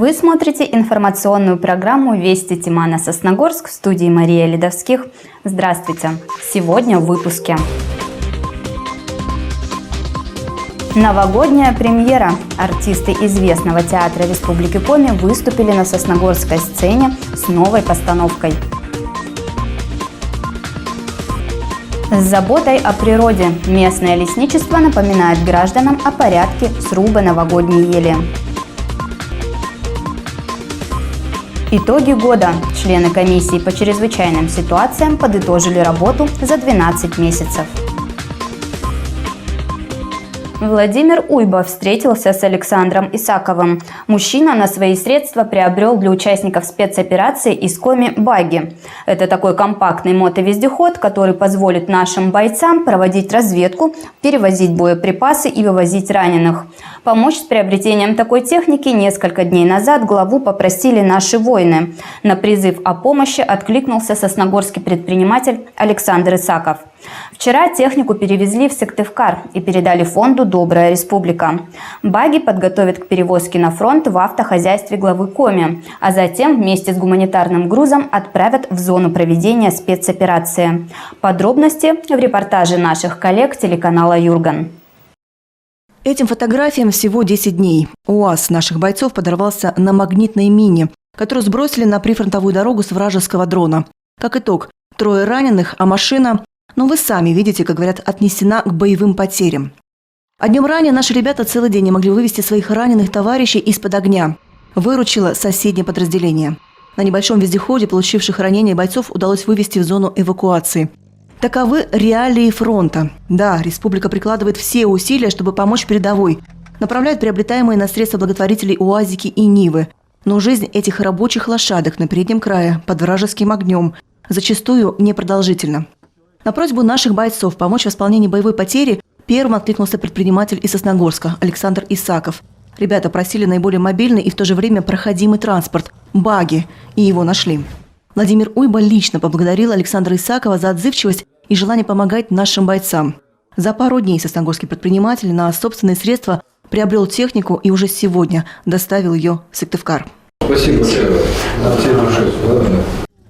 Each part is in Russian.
Вы смотрите информационную программу «Вести Тимана-Сосногорск», в студии Мария Ледовских. Здравствуйте! Сегодня в выпуске. Новогодняя премьера. Артисты известного театра Республики Коми выступили на сосногорской сцене с новой постановкой. С заботой о природе местное лесничество напоминает гражданам о порядке сруба новогодней ели. Итоги года. Члены комиссии по чрезвычайным ситуациям подытожили работу за 12 месяцев. Владимир Уйба встретился с Александром Исаковым. Мужчина на свои средства приобрел для участников спецоперации из Коми багги. Это такой компактный мотовездеход, который позволит нашим бойцам проводить разведку, перевозить боеприпасы и вывозить раненых. Помочь с приобретением такой техники несколько дней назад главу попросили наши воины. На призыв о помощи откликнулся сосногорский предприниматель Александр Исаков. Вчера технику перевезли в Сыктывкар и передали фонду «Добрая республика». Багги подготовят к перевозке на фронт в автохозяйстве главы Коми, а затем вместе с гуманитарным грузом отправят в зону проведения спецоперации. Подробности в репортаже наших коллег телеканала «Юрган». Этим фотографиям всего 10 дней. УАЗ наших бойцов подорвался на магнитной мине, которую сбросили на прифронтовую дорогу с вражеского дрона. Как итог, 3 раненых, а машина, вы сами видите, как говорят, отнесена к боевым потерям. А днем ранее наши ребята целый день не могли вывести своих раненых товарищей из-под огня. Выручило соседнее подразделение. На небольшом вездеходе получивших ранения бойцов удалось вывести в зону эвакуации. Таковы реалии фронта. Да, республика прикладывает все усилия, чтобы помочь передовой. Направляют приобретаемые на средства благотворителей УАЗики и Нивы. Но жизнь этих рабочих лошадок на переднем крае, под вражеским огнем, зачастую непродолжительна. На просьбу наших бойцов помочь в исполнении боевой потери первым откликнулся предприниматель из Сосногорска Александр Исаков. Ребята просили наиболее мобильный и в то же время проходимый транспорт – багги, и его нашли. Владимир Уйба лично поблагодарил Александра Исакова за отзывчивость и желание помогать нашим бойцам. За пару дней сосногорский предприниматель на собственные средства приобрел технику и уже сегодня доставил ее в Сыктывкар. Спасибо большое.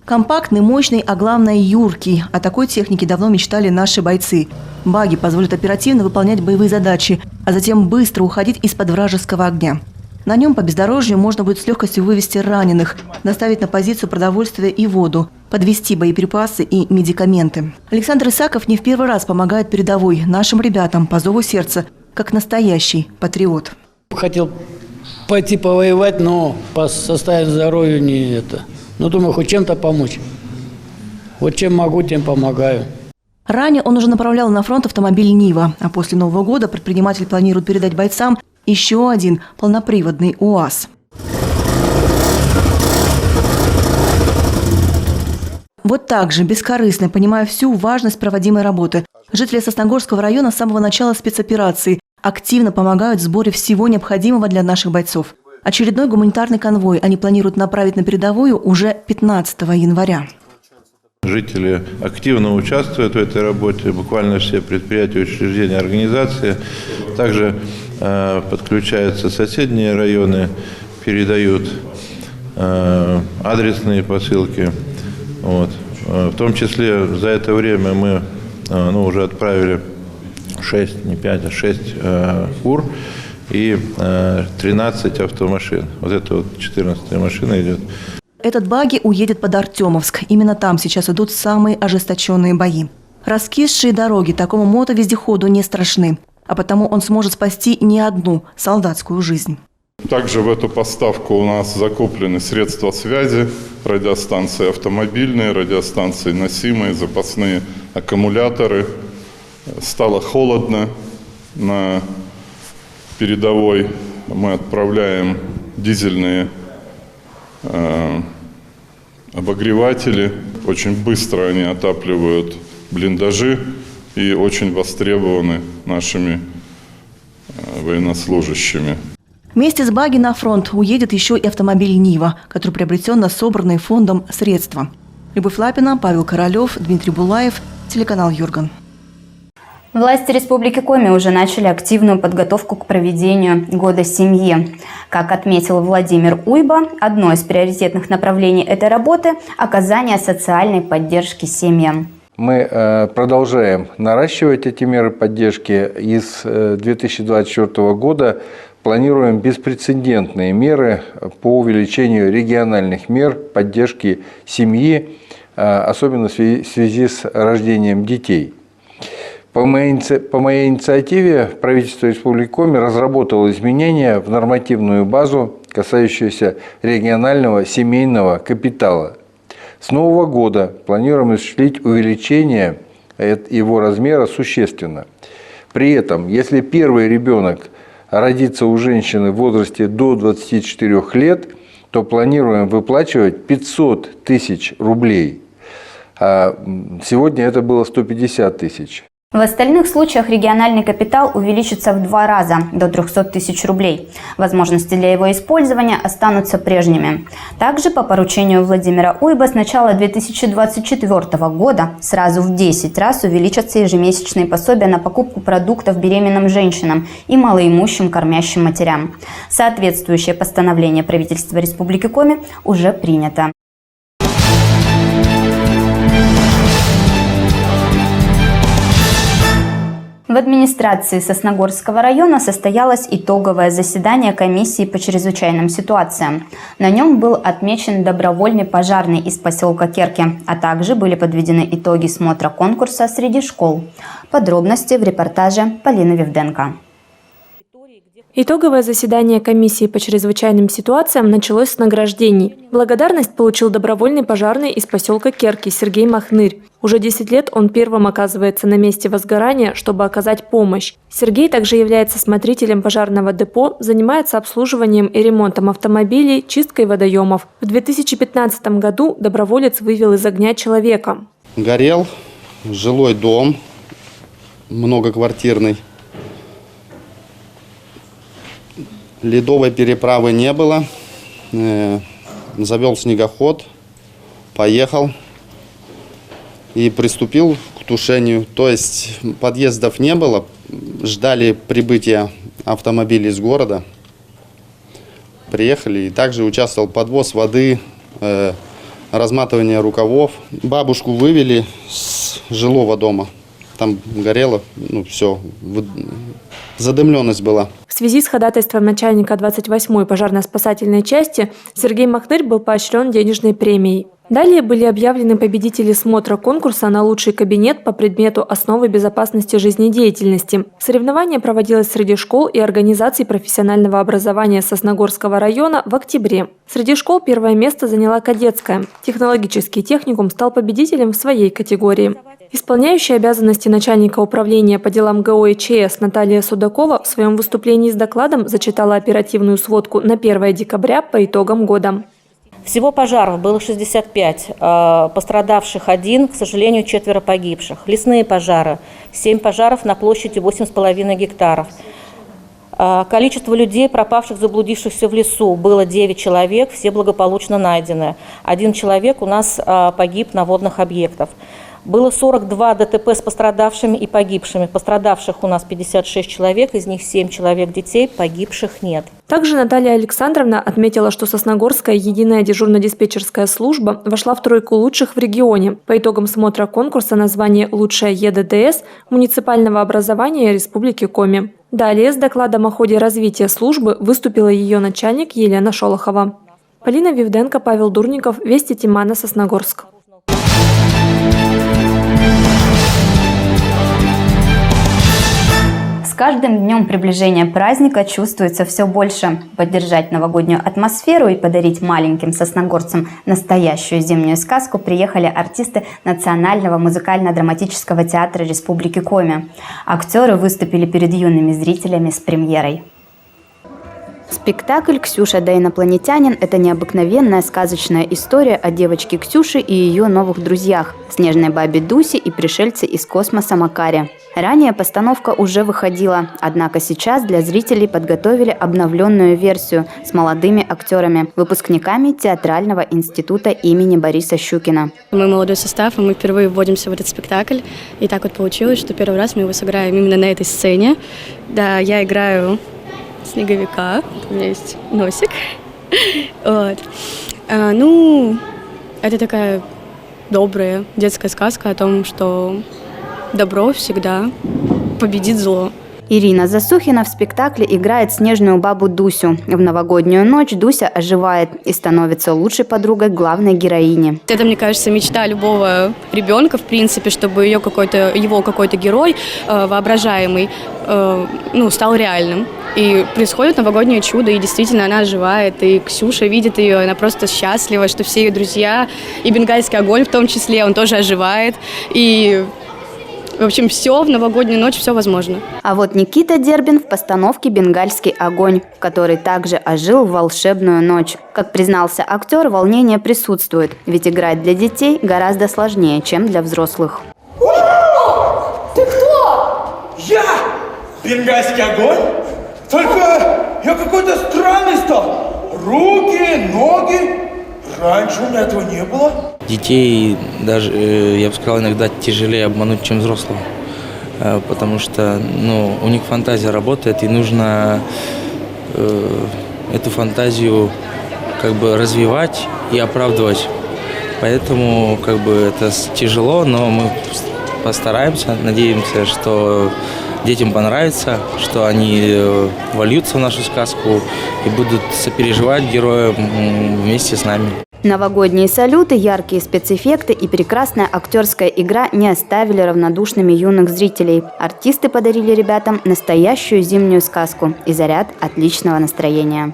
Компактный, мощный, а главное юркий. О такой технике давно мечтали наши бойцы. Багги позволят оперативно выполнять боевые задачи, а затем быстро уходить из-под вражеского огня. На нем по бездорожью можно будет с легкостью вывести раненых, доставить на позицию продовольствие и воду, подвезти боеприпасы и медикаменты. Александр Исаков не в первый раз помогает передовой нашим ребятам по зову сердца, как настоящий патриот. Хотел пойти повоевать, но по состоянию здоровья не это. Думаю, хоть чем-то помочь. Вот чем могу, тем помогаю. Ранее он уже направлял на фронт автомобиль «Нива», а после Нового года предприниматель планирует передать бойцам еще один полноприводный УАЗ. Вот так же, бескорыстно, понимая всю важность проводимой работы, жители Сосногорского района с самого начала спецоперации активно помогают в сборе всего необходимого для наших бойцов. Очередной гуманитарный конвой они планируют направить на передовую уже 15 января. Жители активно участвуют в этой работе, буквально все предприятия, учреждения, организации. Также подключаются соседние районы, передают адресные посылки. В том числе за это время мы уже отправили 6, не 5, а 6 фур и 13 автомашин. Это 14-я машина идет. Этот багги уедет под Артемовск. Именно там сейчас идут самые ожесточенные бои. Раскисшие дороги такому мотовездеходу не страшны, а потому он сможет спасти не одну солдатскую жизнь. Также в эту поставку у нас закуплены средства связи, радиостанции автомобильные, радиостанции носимые, запасные аккумуляторы. Стало холодно на передовой. Мы отправляем дизельные обогреватели. Очень быстро они отапливают блиндажи и очень востребованы нашими военнослужащими. Вместе с багги на фронт уедет еще и автомобиль «Нива», который приобретен на собранные фондом средства. Любовь Лапина, Павел Королев, Дмитрий Булаев, телеканал «Юрган». Власти Республики Коми уже начали активную подготовку к проведению Года семьи. Как отметил Владимир Уйба, одно из приоритетных направлений этой работы – оказание социальной поддержки семьям. Мы продолжаем наращивать эти меры поддержки. И с 2024 года планируем беспрецедентные меры по увеличению региональных мер поддержки семьи, особенно в связи с рождением детей. По моей инициативе правительство Республики Коми разработало изменения в нормативную базу, касающуюся регионального семейного капитала. С нового года планируем осуществить увеличение его размера существенно. При этом, если первый ребенок родится у женщины в возрасте до 24 лет, то планируем выплачивать 500 тысяч рублей. А сегодня это было 150 тысяч. В остальных случаях региональный капитал увеличится в 2 раза, до 300 тысяч рублей. Возможности для его использования останутся прежними. Также по поручению Владимира Уйба с начала 2024 года сразу в 10 раз увеличатся ежемесячные пособия на покупку продуктов беременным женщинам и малоимущим кормящим матерям. Соответствующее постановление правительства Республики Коми уже принято. В администрации Сосногорского района состоялось итоговое заседание комиссии по чрезвычайным ситуациям. На нем был отмечен добровольный пожарный из поселка Керки, а также были подведены итоги смотра конкурса среди школ. Подробности в репортаже Полины Вивденко. Итоговое заседание комиссии по чрезвычайным ситуациям началось с награждений. Благодарность получил добровольный пожарный из поселка Керки Сергей Махнырь. Уже 10 лет он первым оказывается на месте возгорания, чтобы оказать помощь. Сергей также является смотрителем пожарного депо, занимается обслуживанием и ремонтом автомобилей, чисткой водоемов. В 2015 году доброволец вывел из огня человека. Горел жилой дом, многоквартирный. Ледовой переправы не было. Завел снегоход, поехал и приступил к тушению. То есть подъездов не было, ждали прибытия автомобилей из города. Приехали и также участвовал подвоз воды, разматывание рукавов. Бабушку вывели с жилого дома. Там горело, все, задымленность была. В связи с ходатайством начальника 28-й пожарно-спасательной части Сергей Махнырь был поощрен денежной премией. Далее были объявлены победители смотра конкурса на лучший кабинет по предмету «Основы безопасности жизнедеятельности». Соревнование проводилось среди школ и организаций профессионального образования Сосногорского района в октябре. Среди школ первое место заняла кадетская. Технологический техникум стал победителем в своей категории. Исполняющая обязанности начальника управления по делам ГО и ЧС Наталья Судакова в своем выступлении с докладом зачитала оперативную сводку на 1 декабря по итогам года. Всего пожаров было 65, пострадавших 1, к сожалению, 4 погибших. Лесные пожары – 7 пожаров на площади 8,5 гектаров. Количество людей, пропавших, заблудившихся в лесу, было 9 человек, все благополучно найдены. 1 человек у нас погиб на водных объектах. Было 42 ДТП с пострадавшими и погибшими. Пострадавших у нас 56 человек, из них 7 человек детей, погибших нет. Также Наталья Александровна отметила, что Сосногорская единая дежурно-диспетчерская служба вошла в тройку лучших в регионе. По итогам смотра конкурса на звание «Лучшая ЕДДС» муниципального образования Республики Коми. Далее с докладом о ходе развития службы выступила ее начальник Елена Шолохова. Полина Вивденко, Павел Дурников, Вести Тимана, Сосногорск. С каждым днем приближения праздника чувствуется все больше. Поддержать новогоднюю атмосферу и подарить маленьким сосногорцам настоящую зимнюю сказку приехали артисты Национального музыкально-драматического театра Республики Коми. Актеры выступили перед юными зрителями с премьерой. Спектакль «Ксюша да инопланетянин» – это необыкновенная сказочная история о девочке Ксюше и ее новых друзьях – снежной бабе Дусе и пришельце из космоса Макаре. Ранее постановка уже выходила, однако сейчас для зрителей подготовили обновленную версию с молодыми актерами, выпускниками Театрального института имени Бориса Щукина. Мы молодой состав, и мы впервые вводимся в этот спектакль. И так вот получилось, что первый раз мы его сыграем именно на этой сцене. Да, я играю снеговика, у меня есть носик. Вот. Это такая добрая детская сказка о том, что добро всегда победит зло. Ирина Засухина в спектакле играет снежную бабу Дусю. В новогоднюю ночь Дуся оживает и становится лучшей подругой главной героини. Это, мне кажется, мечта любого ребенка, в принципе, чтобы его какой-то герой воображаемый стал реальным. И происходит новогоднее чудо, и действительно она оживает, и Ксюша видит ее, она просто счастлива, что все ее друзья, и бенгальский огонь в том числе, он тоже оживает. И, в общем, все в новогоднюю ночь, все возможно. А вот Никита Дербин в постановке «Бенгальский огонь», который также ожил в волшебную ночь. Как признался актер, волнение присутствует, ведь играть для детей гораздо сложнее, чем для взрослых. Ты кто? Я! Бенгальский огонь? Только я какой-то странный стал. Руки, ноги. Раньше у меня этого не было. Детей даже, я бы сказал, иногда тяжелее обмануть, чем взрослых. Потому что у них фантазия работает, и нужно эту фантазию развивать и оправдывать. Поэтому это тяжело, но мы постараемся, надеемся, что детям понравится, что они вольются в нашу сказку и будут сопереживать героям вместе с нами. Новогодние салюты, яркие спецэффекты и прекрасная актерская игра не оставили равнодушными юных зрителей. Артисты подарили ребятам настоящую зимнюю сказку и заряд отличного настроения.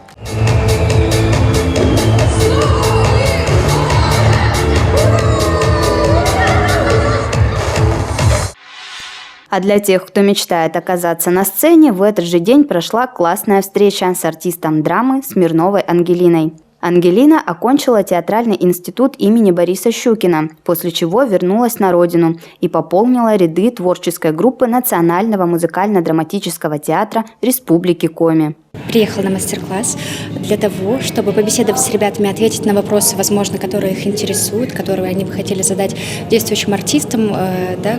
А для тех, кто мечтает оказаться на сцене, в этот же день прошла классная встреча с артистом драмы Смирновой Ангелиной. Ангелина окончила Театральный институт имени Бориса Щукина, после чего вернулась на родину и пополнила ряды творческой группы Национального музыкально-драматического театра Республики Коми. Приехала на мастер-класс для того, чтобы побеседовать с ребятами, ответить на вопросы, возможно, которые их интересуют, которые они бы хотели задать действующим артистам,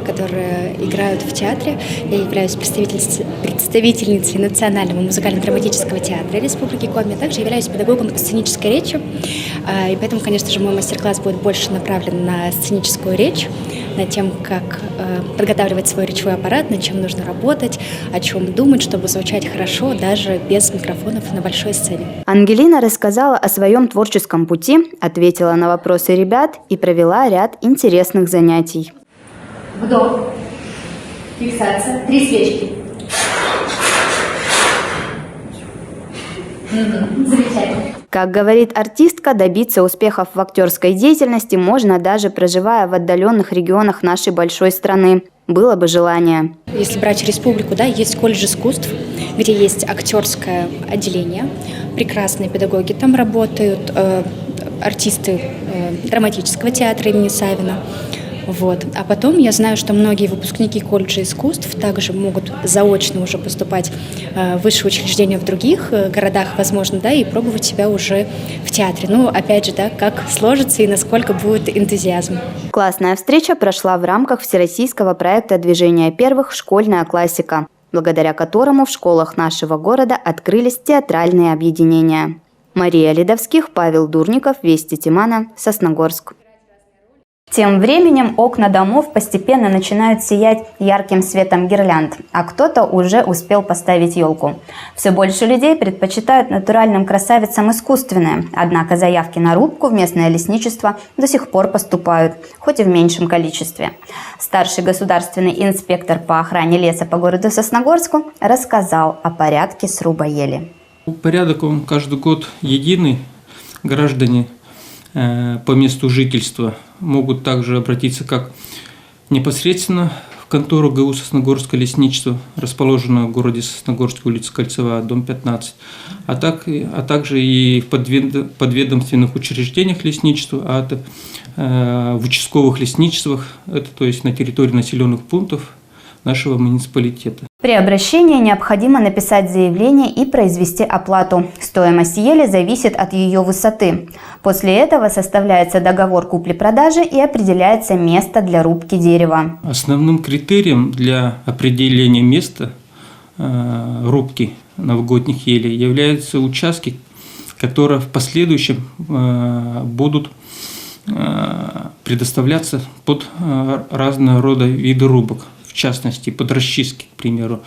которые играют в театре. Я являюсь представительницей Национального музыкально-драматического театра Республики Коми, также являюсь педагогом по сценической речи. И поэтому, конечно же, мой мастер-класс будет больше направлен на сценическую речь, над тем, как подготавливать свой речевой аппарат, над чем нужно работать, о чем думать, чтобы звучать хорошо, даже без микрофонов на большой сцене. Ангелина рассказала о своем творческом пути, ответила на вопросы ребят и провела ряд интересных занятий. Вдох, фиксация, 3 свечки. Замечательно. Как говорит артистка, добиться успехов в актерской деятельности можно даже проживая в отдаленных регионах нашей большой страны. Было бы желание. Если брать республику, есть колледж искусств, где есть актерское отделение, прекрасные педагоги там работают, артисты драматического театра имени Савина. А потом я знаю, что многие выпускники колледжа искусств также могут заочно уже поступать в высшие учреждения в других городах, возможно, и пробовать себя уже в театре. Опять же, как сложится и насколько будет энтузиазм. Классная встреча прошла в рамках всероссийского проекта «Движение первых. Школьная классика», благодаря которому в школах нашего города открылись театральные объединения. Мария Ледовских, Павел Дурников, Вести Тимана, Сосногорск. Тем временем окна домов постепенно начинают сиять ярким светом гирлянд, а кто-то уже успел поставить елку. Все больше людей предпочитают натуральным красавицам искусственные, однако заявки на рубку в местное лесничество до сих пор поступают, хоть и в меньшем количестве. Старший государственный инспектор по охране леса по городу Сосногорску рассказал о порядке сруба ели. Порядок он каждый год единый. Граждане по месту жительства могут также обратиться как непосредственно в контору ГУ Сосногорское лесничество, расположенное в городе Сосногорске, улица Кольцевая, дом 15, а также и в подведомственных учреждениях лесничества, в участковых лесничествах, это то есть на территории населенных пунктов нашего муниципалитета. При обращении необходимо написать заявление и произвести оплату. Стоимость ели зависит от ее высоты. После этого составляется договор купли-продажи и определяется место для рубки дерева. Основным критерием для определения места рубки новогодних елей являются участки, которые в последующем будут предоставляться под разного рода виды рубок. В частности, под расчистки, к примеру,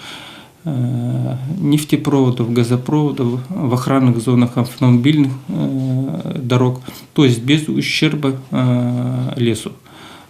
нефтепроводов, газопроводов, в охранных зонах автомобильных дорог, то есть без ущерба лесу.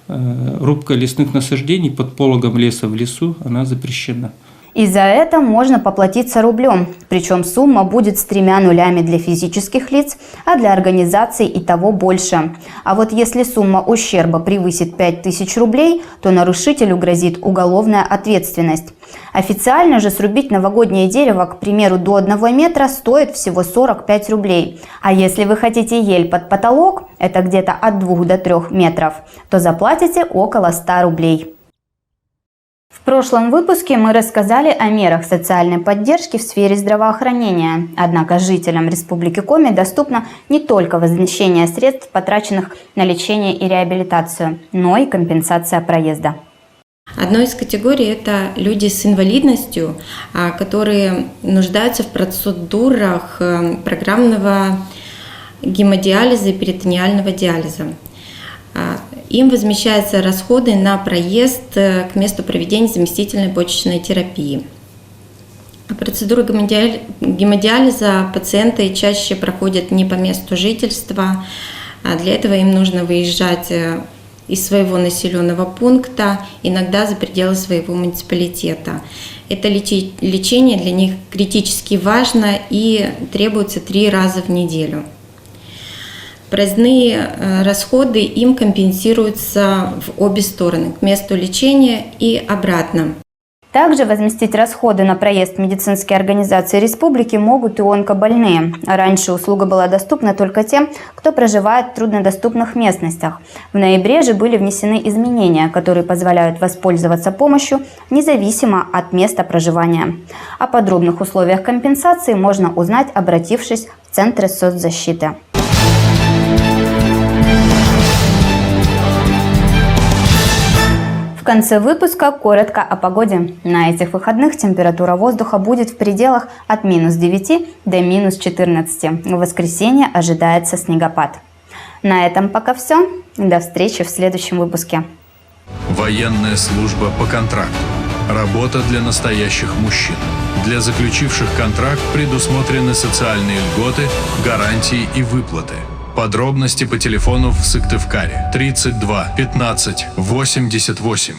Рубка лесных насаждений под пологом леса в лесу, она запрещена. И за это можно поплатиться рублем, причем сумма будет с 3 нулями для физических лиц, а для организаций и того больше. А вот если сумма ущерба превысит 5000 рублей, то нарушителю грозит уголовная ответственность. Официально же срубить новогоднее дерево, к примеру, до 1 метра стоит всего 45 рублей. А если вы хотите ель под потолок, это где-то от 2 до 3 метров, то заплатите около 100 рублей. В прошлом выпуске мы рассказали о мерах социальной поддержки в сфере здравоохранения. Однако жителям Республики Коми доступно не только возмещение средств, потраченных на лечение и реабилитацию, но и компенсация проезда. Одной из категорий – это люди с инвалидностью, которые нуждаются в процедурах программного гемодиализа и перитонеального диализа. Им возмещаются расходы на проезд к месту проведения заместительной почечной терапии. Процедуру гемодиализа пациенты чаще проходят не по месту жительства, а для этого им нужно выезжать из своего населенного пункта, иногда за пределы своего муниципалитета. Это лечение для них критически важно и требуется 3 раза в неделю. Проездные расходы им компенсируются в обе стороны, к месту лечения и обратно. Также возместить расходы на проезд в медицинские организации республики могут и онкобольные. Раньше услуга была доступна только тем, кто проживает в труднодоступных местностях. В ноябре же были внесены изменения, которые позволяют воспользоваться помощью независимо от места проживания. О подробных условиях компенсации можно узнать, обратившись в Центры соцзащиты. В конце выпуска коротко о погоде. На этих выходных температура воздуха будет в пределах от -9 до -14. В воскресенье ожидается снегопад. На этом пока все. До встречи в следующем выпуске. Военная служба по контракту. Работа для настоящих мужчин. Для заключивших контракт предусмотрены социальные льготы, гарантии и выплаты. Подробности по телефону в Сыктывкаре 32 15 88.